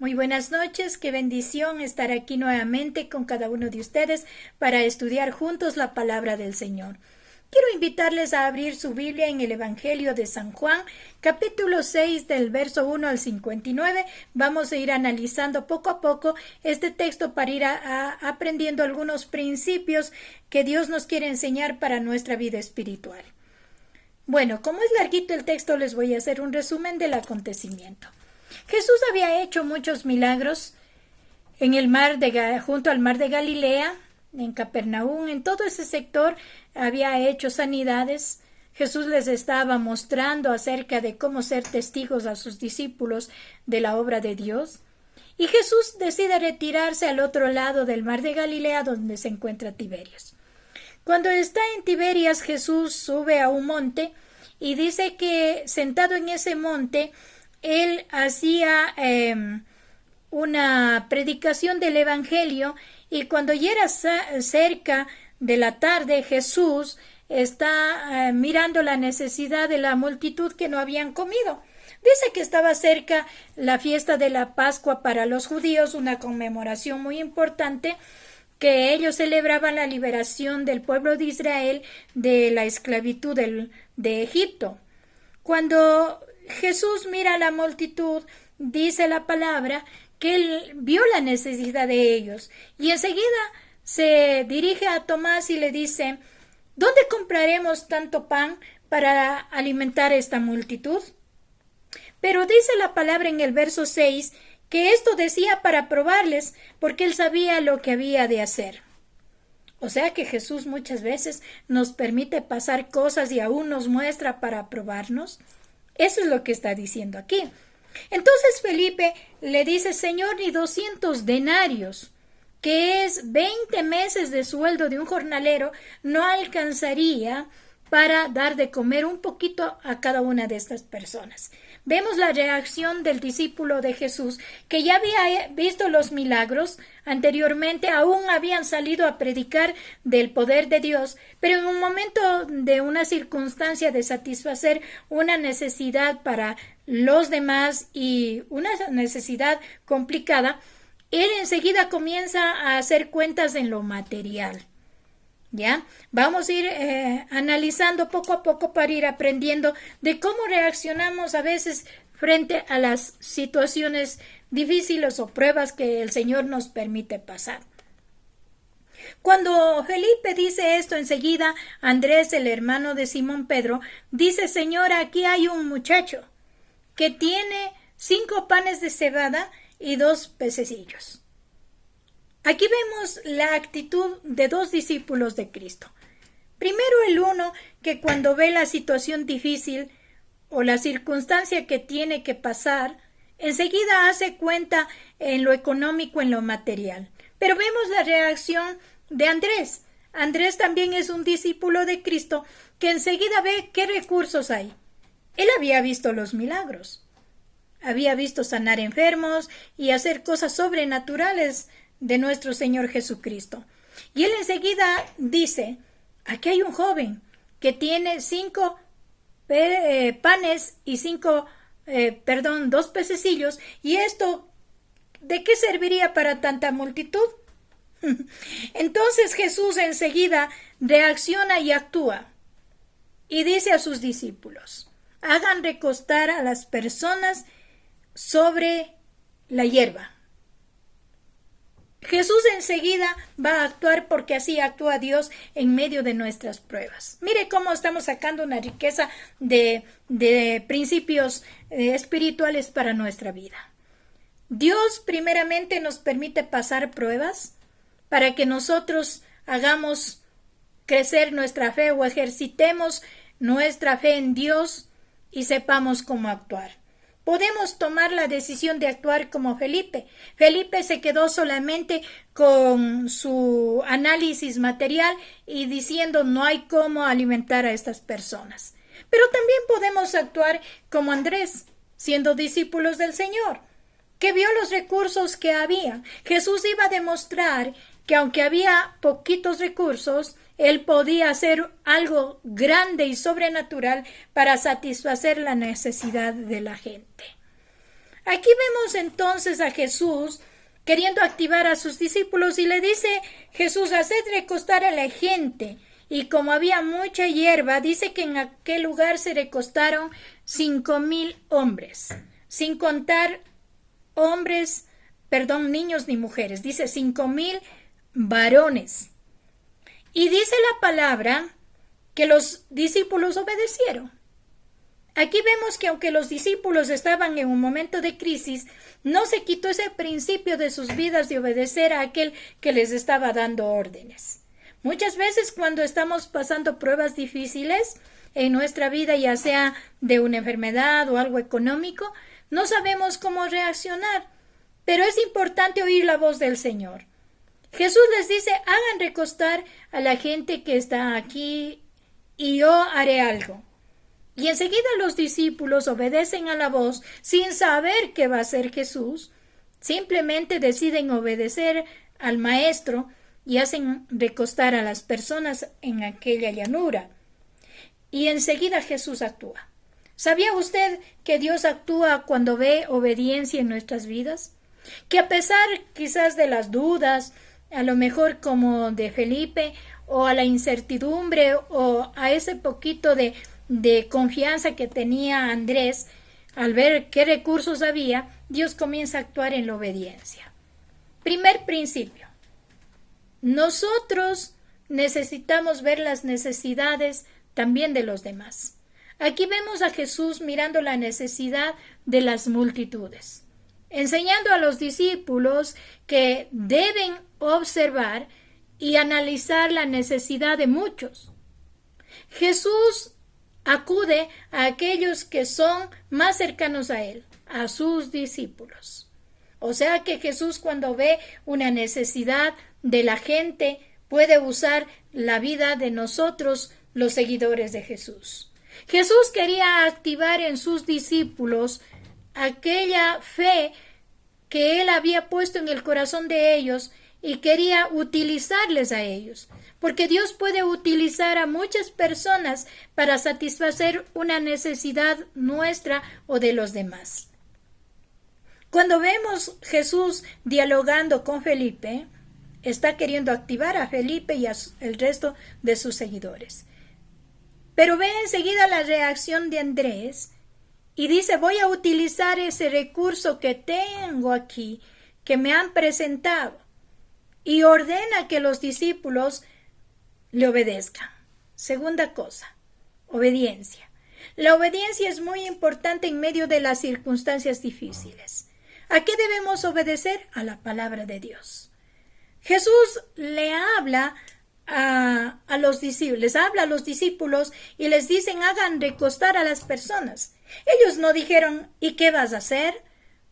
Muy buenas noches, qué bendición estar aquí nuevamente con cada uno de ustedes para estudiar juntos la palabra del Señor. Quiero invitarles a abrir su Biblia en el Evangelio de San Juan, capítulo 6 del verso 1 al 59. Vamos a ir analizando poco a poco este texto para ir aprendiendo algunos principios que Dios nos quiere enseñar para nuestra vida espiritual. Bueno, como es larguito el texto, les voy a hacer un resumen del acontecimiento. Jesús había hecho muchos milagros en el junto al mar de Galilea, en Capernaum, en todo ese sector había hecho sanidades. Jesús les estaba mostrando acerca de cómo ser testigos a sus discípulos de la obra de Dios. Y Jesús decide retirarse al otro lado del mar de Galilea, donde se encuentra Tiberias. Cuando está en Tiberias, Jesús sube a un monte y dice que sentado en ese monte él hacía una predicación del Evangelio, y cuando ya era cerca de la tarde, Jesús está mirando la necesidad de la multitud que no habían comido. Dice que estaba cerca la fiesta de la Pascua para los judíos, una conmemoración muy importante, que ellos celebraban la liberación del pueblo de Israel de la esclavitud de Egipto. Cuando Jesús mira a la multitud, dice la palabra que él vio la necesidad de ellos y enseguida se dirige a Tomás y le dice: ¿dónde compraremos tanto pan para alimentar a esta multitud? Pero dice la palabra en el verso 6 que esto decía para probarles, porque él sabía lo que había de hacer. O sea que Jesús muchas veces nos permite pasar cosas y aún nos muestra para probarnos. Eso es lo que está diciendo aquí. Entonces Felipe le dice: Señor, ni 200 denarios, que es 20 meses de sueldo de un jornalero, no alcanzaría para dar de comer un poquito a cada una de estas personas. Vemos la reacción del discípulo de Jesús, que ya había visto los milagros anteriormente, aún habían salido a predicar del poder de Dios, pero en un momento de una circunstancia de satisfacer una necesidad para los demás y una necesidad complicada, él enseguida comienza a hacer cuentas en lo material. ¿Ya? Vamos a ir analizando poco a poco para ir aprendiendo de cómo reaccionamos a veces frente a las situaciones difíciles o pruebas que el Señor nos permite pasar. Cuando Felipe dice esto, enseguida Andrés, el hermano de Simón Pedro, dice: Señora, aquí hay un muchacho que tiene 5 panes de cebada y 2 pececillos. Aquí vemos la actitud de 2 discípulos de Cristo. Primero el uno, que cuando ve la situación difícil o la circunstancia que tiene que pasar, enseguida hace cuenta en lo económico, en lo material. Pero vemos la reacción de Andrés. Andrés también es un discípulo de Cristo que enseguida ve qué recursos hay. Él había visto los milagros. Había visto sanar enfermos y hacer cosas sobrenaturales de nuestro Señor Jesucristo. Y él enseguida dice: aquí hay un joven que tiene 5 panes y 2 pececillos, y esto, ¿de qué serviría para tanta multitud? Entonces Jesús enseguida reacciona y actúa y dice a sus discípulos: hagan recostar a las personas sobre la hierba. Jesús enseguida va a actuar, porque así actúa Dios en medio de nuestras pruebas. Mire cómo estamos sacando una riqueza de principios espirituales para nuestra vida. Dios primeramente nos permite pasar pruebas para que nosotros hagamos crecer nuestra fe o ejercitemos nuestra fe en Dios y sepamos cómo actuar. Podemos tomar la decisión de actuar como Felipe. Felipe se quedó solamente con su análisis material y diciendo: no hay cómo alimentar a estas personas. Pero también podemos actuar como Andrés, siendo discípulos del Señor, que vio los recursos que había. Jesús iba a demostrar que aunque había poquitos recursos, él podía hacer algo grande y sobrenatural para satisfacer la necesidad de la gente. Aquí vemos entonces a Jesús queriendo activar a sus discípulos y le dice Jesús, haced recostar a la gente. Y como había mucha hierba, dice que en aquel lugar se recostaron 5,000 hombres, sin contar niños ni mujeres. Dice 5,000 varones. Y dice la palabra que los discípulos obedecieron. Aquí vemos que aunque los discípulos estaban en un momento de crisis, no se quitó ese principio de sus vidas de obedecer a aquel que les estaba dando órdenes. Muchas veces cuando estamos pasando pruebas difíciles en nuestra vida, ya sea de una enfermedad o algo económico, no sabemos cómo reaccionar, pero es importante oír la voz del Señor. Jesús les dice, hagan recostar a la gente que está aquí y yo haré algo. Y enseguida los discípulos obedecen a la voz sin saber qué va a hacer Jesús. Simplemente deciden obedecer al Maestro y hacen recostar a las personas en aquella llanura. Y enseguida Jesús actúa. ¿Sabía usted que Dios actúa cuando ve obediencia en nuestras vidas? Que a pesar quizás de las dudas, a lo mejor como de Felipe, o a la incertidumbre, o a ese poquito de confianza que tenía Andrés, al ver qué recursos había, Dios comienza a actuar en la obediencia. Primer principio. Nosotros necesitamos ver las necesidades también de los demás. Aquí vemos a Jesús mirando la necesidad de las multitudes, enseñando a los discípulos que deben observar y analizar la necesidad de muchos. Jesús acude a aquellos que son más cercanos a Él, a sus discípulos. O sea que Jesús, cuando ve una necesidad de la gente, puede usar la vida de nosotros, los seguidores de Jesús. Jesús quería activar en sus discípulos aquella fe que Él había puesto en el corazón de ellos y quería utilizarles a ellos, porque Dios puede utilizar a muchas personas para satisfacer una necesidad nuestra o de los demás. Cuando vemos Jesús dialogando con Felipe, está queriendo activar a Felipe y al resto de sus seguidores. Pero ve enseguida la reacción de Andrés y dice, voy a utilizar ese recurso que tengo aquí, que me han presentado, y ordena que los discípulos le obedezcan. Segunda cosa, obediencia. La obediencia es muy importante en medio de las circunstancias difíciles. ¿A qué debemos obedecer? A la palabra de Dios. Jesús le habla a los discípulos, les habla a los discípulos y les dicen hagan recostar a las personas. Ellos no dijeron ¿y qué vas a hacer?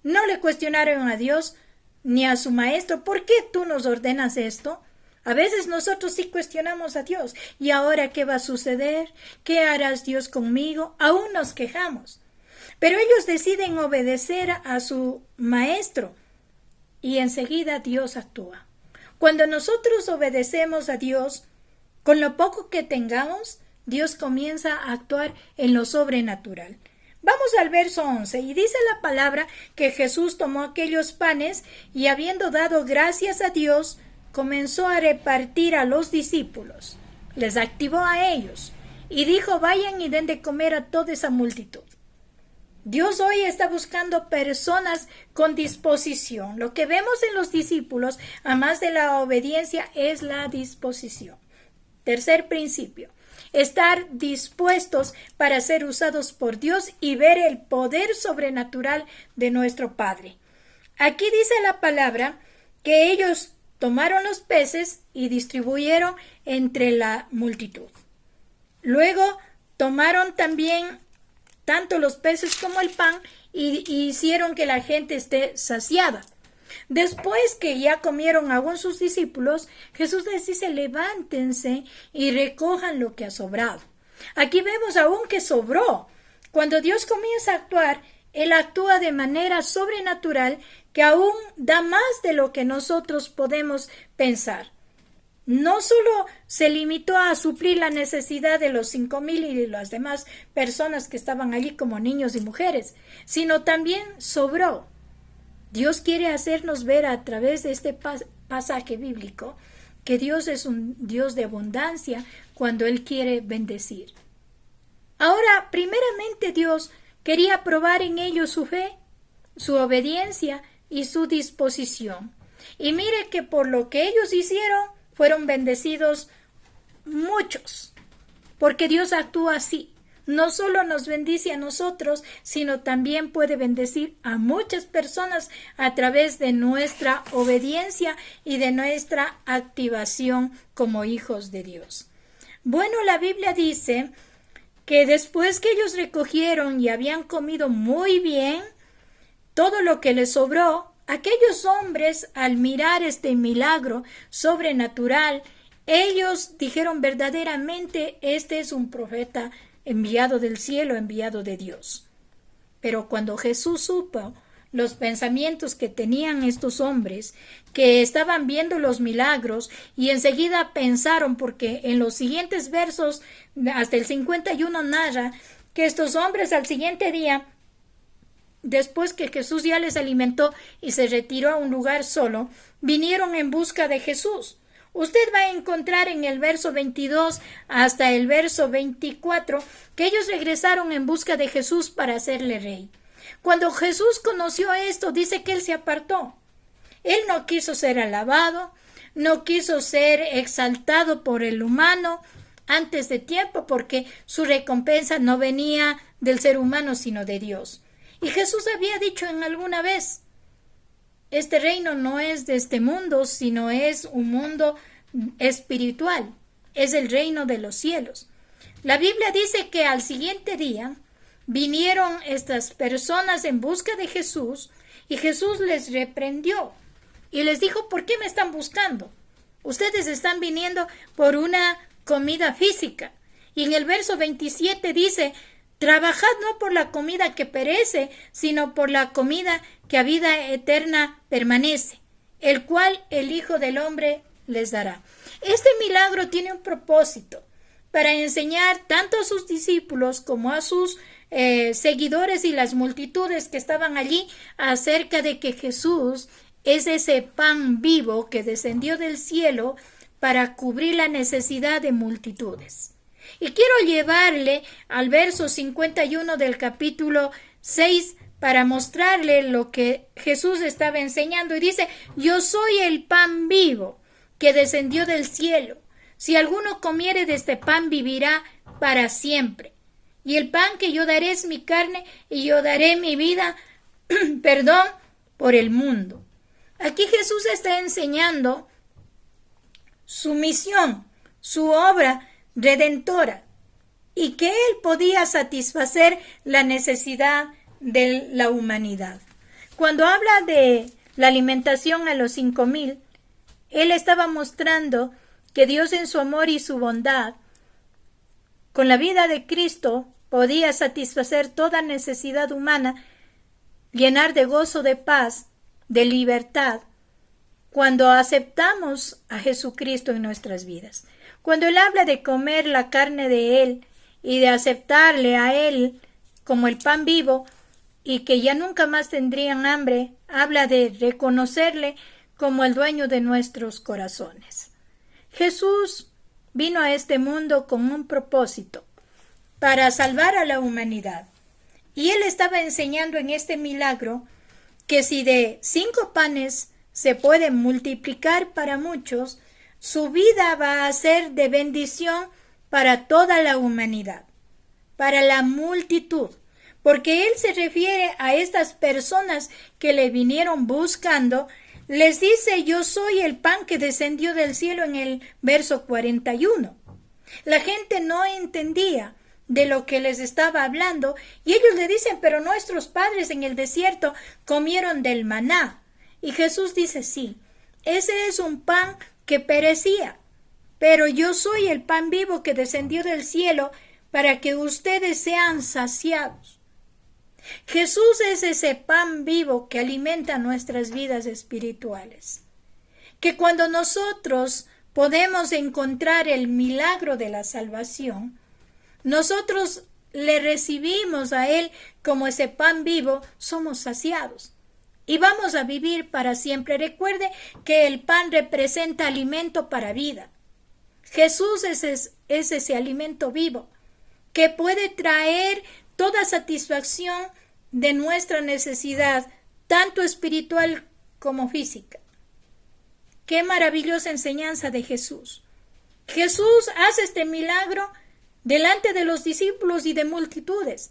No le cuestionaron a Dios ni a su maestro, ¿por qué tú nos ordenas esto? A veces nosotros sí cuestionamos a Dios. ¿Y ahora qué va a suceder? ¿Qué harás Dios conmigo? Aún nos quejamos. Pero ellos deciden obedecer a su maestro y enseguida Dios actúa. Cuando nosotros obedecemos a Dios, con lo poco que tengamos, Dios comienza a actuar en lo sobrenatural. Vamos al verso 11 y dice la palabra que Jesús tomó aquellos panes y habiendo dado gracias a Dios, comenzó a repartir a los discípulos. Les activó a ellos y dijo vayan y den de comer a toda esa multitud. Dios hoy está buscando personas con disposición. Lo que vemos en los discípulos, además de la obediencia, es la disposición. Tercer principio. Estar dispuestos para ser usados por Dios y ver el poder sobrenatural de nuestro Padre. Aquí dice la palabra que ellos tomaron los peces y distribuyeron entre la multitud. Luego tomaron también tanto los peces como el pan y hicieron que la gente esté saciada. Después que ya comieron aún sus discípulos, Jesús les dice levántense y recojan lo que ha sobrado. Aquí vemos aún que sobró. Cuando Dios comienza a actuar, Él actúa de manera sobrenatural que aún da más de lo que nosotros podemos pensar. no solo se limitó a suplir la necesidad de los 5,000 y de las demás personas que estaban allí como niños y mujeres, sino también sobró. Dios quiere hacernos ver a través de este pasaje bíblico que Dios es un Dios de abundancia cuando Él quiere bendecir. Ahora, primeramente Dios quería probar en ellos su fe, su obediencia y su disposición. Y mire que por lo que ellos hicieron, fueron bendecidos muchos, porque Dios actúa así. No solo nos bendice a nosotros, sino también puede bendecir a muchas personas a través de nuestra obediencia y de nuestra activación como hijos de Dios. Bueno, la Biblia dice que después que ellos recogieron y habían comido muy bien todo lo que les sobró, aquellos hombres, al mirar este milagro sobrenatural, ellos dijeron verdaderamente, este es un profeta enviado del cielo, enviado de Dios. Pero cuando Jesús supo los pensamientos que tenían estos hombres, que estaban viendo los milagros, y enseguida pensaron, porque en los siguientes versos, hasta el 51 narra, que estos hombres al siguiente día, después que Jesús ya les alimentó y se retiró a un lugar solo, vinieron en busca de Jesús. Usted va a encontrar en el verso 22 hasta el verso 24 que ellos regresaron en busca de Jesús para hacerle rey. Cuando Jesús conoció esto, dice que Él se apartó. Él no quiso ser alabado, no quiso ser exaltado por el humano antes de tiempo, porque su recompensa no venía del ser humano, sino de Dios. Y Jesús había dicho en alguna vez, este reino no es de este mundo, sino es un mundo espiritual, es el reino de los cielos. La Biblia dice que al siguiente día vinieron estas personas en busca de Jesús y Jesús les reprendió y les dijo, ¿por qué me están buscando? Ustedes están viniendo por una comida física. Y en el verso 27 dice, trabajad no por la comida que perece, sino por la comida que a vida eterna permanece, el cual el Hijo del Hombre les dará. Este milagro tiene un propósito, para enseñar tanto a sus discípulos como a sus seguidores y las multitudes que estaban allí acerca de que Jesús es ese pan vivo que descendió del cielo para cubrir la necesidad de multitudes. Y quiero llevarle al verso 51 del capítulo 6 para mostrarle lo que Jesús estaba enseñando. Y dice, yo soy el pan vivo que descendió del cielo. Si alguno comiere de este pan, vivirá para siempre. Y el pan que yo daré es mi carne, y yo daré mi vida, por el mundo. Aquí Jesús está enseñando su misión, su obra redentora, y que Él podía satisfacer la necesidad de la humanidad. Cuando habla de la alimentación a los 5,000, Él estaba mostrando que Dios en su amor y su bondad, con la vida de Cristo, podía satisfacer toda necesidad humana, llenar de gozo, de paz, de libertad, cuando aceptamos a Jesucristo en nuestras vidas. Cuando Él habla de comer la carne de Él y de aceptarle a Él como el pan vivo y que ya nunca más tendrían hambre, habla de reconocerle como el dueño de nuestros corazones. Jesús vino a este mundo con un propósito, para salvar a la humanidad. Y Él estaba enseñando en este milagro que si de 5 panes se puede multiplicar para muchos, su vida va a ser de bendición para toda la humanidad, para la multitud, porque Él se refiere a estas personas que le vinieron buscando. Les dice, yo soy el pan que descendió del cielo en el verso 41. La gente no entendía de lo que les estaba hablando y ellos le dicen, pero nuestros padres en el desierto comieron del maná. Y Jesús dice, sí, ese es un pan que perecía, pero yo soy el pan vivo que descendió del cielo para que ustedes sean saciados. Jesús es ese pan vivo que alimenta nuestras vidas espirituales, que cuando nosotros podemos encontrar el milagro de la salvación, nosotros le recibimos a Él como ese pan vivo, somos saciados y vamos a vivir para siempre. Recuerde que el pan representa alimento para vida. Jesús es ese alimento vivo que puede traer toda satisfacción de nuestra necesidad, tanto espiritual como física. Qué maravillosa enseñanza de Jesús. Jesús hace este milagro delante de los discípulos y de multitudes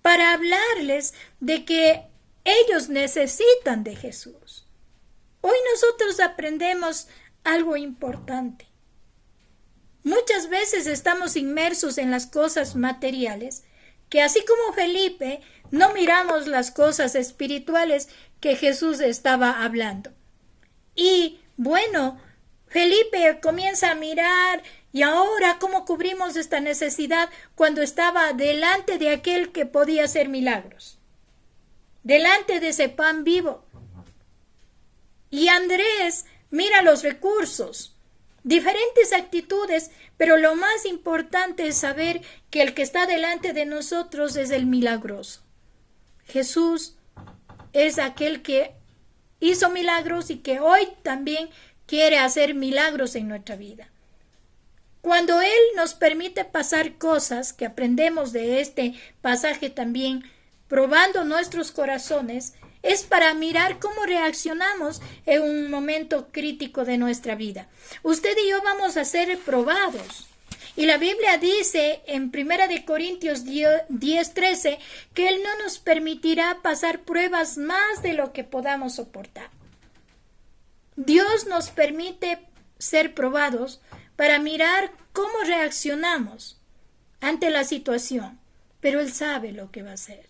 para hablarles de que ellos necesitan de Jesús. Hoy nosotros aprendemos algo importante. Muchas veces estamos inmersos en las cosas materiales, que así como Felipe, no miramos las cosas espirituales que Jesús estaba hablando. Y bueno, Felipe comienza a mirar, y ahora cómo cubrimos esta necesidad cuando estaba delante de aquel que podía hacer milagros, delante de ese pan vivo. Y Andrés mira los recursos, diferentes actitudes, pero lo más importante es saber que el que está delante de nosotros es el milagroso. Jesús es aquel que hizo milagros y que hoy también quiere hacer milagros en nuestra vida. Cuando Él nos permite pasar cosas que aprendemos de este pasaje también, probando nuestros corazones, es para mirar cómo reaccionamos en un momento crítico de nuestra vida. Usted y yo vamos a ser probados. Y la Biblia dice en 1 Corintios 10:13 que Él no nos permitirá pasar pruebas más de lo que podamos soportar. Dios nos permite ser probados para mirar cómo reaccionamos ante la situación, pero Él sabe lo que va a hacer.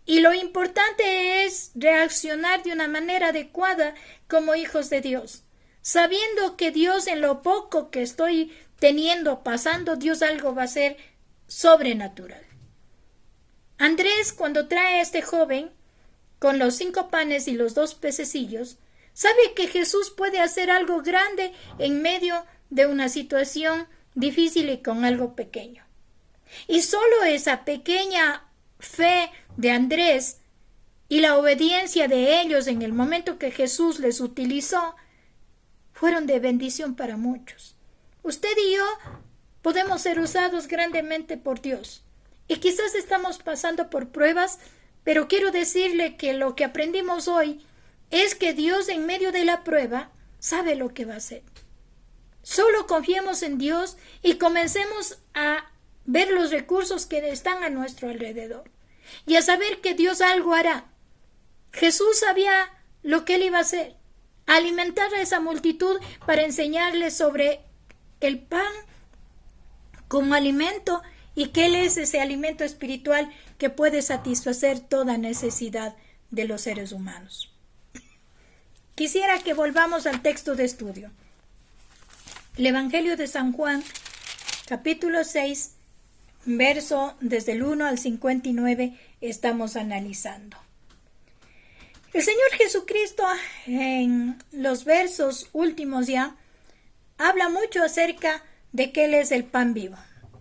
Y lo importante es reaccionar de una manera adecuada como hijos de Dios, sabiendo que Dios en lo poco que estoy teniendo, pasando, Dios algo va a hacer sobrenatural. Andrés, cuando trae a este joven con los 5 panes y los 2 pececillos, sabe que Jesús puede hacer algo grande en medio de una situación difícil y con algo pequeño. Y solo esa pequeña fe de Andrés y la obediencia de ellos en el momento que Jesús les utilizó fueron de bendición para muchos. Usted y yo podemos ser usados grandemente por Dios y quizás estamos pasando por pruebas, pero quiero decirle que lo que aprendimos hoy es que Dios en medio de la prueba sabe lo que va a hacer. Solo confiemos en Dios y comencemos a ver los recursos que están a nuestro alrededor y a saber que Dios algo hará. Jesús sabía lo que Él iba a hacer, alimentar a esa multitud para enseñarles sobre el pan como alimento y que Él es ese alimento espiritual que puede satisfacer toda necesidad de los seres humanos. Quisiera que volvamos al texto de estudio. El Evangelio de San Juan, capítulo 6, verso desde el 1 al 59, estamos analizando. El Señor Jesucristo, en los versos últimos ya, habla mucho acerca de que Él es el pan vivo.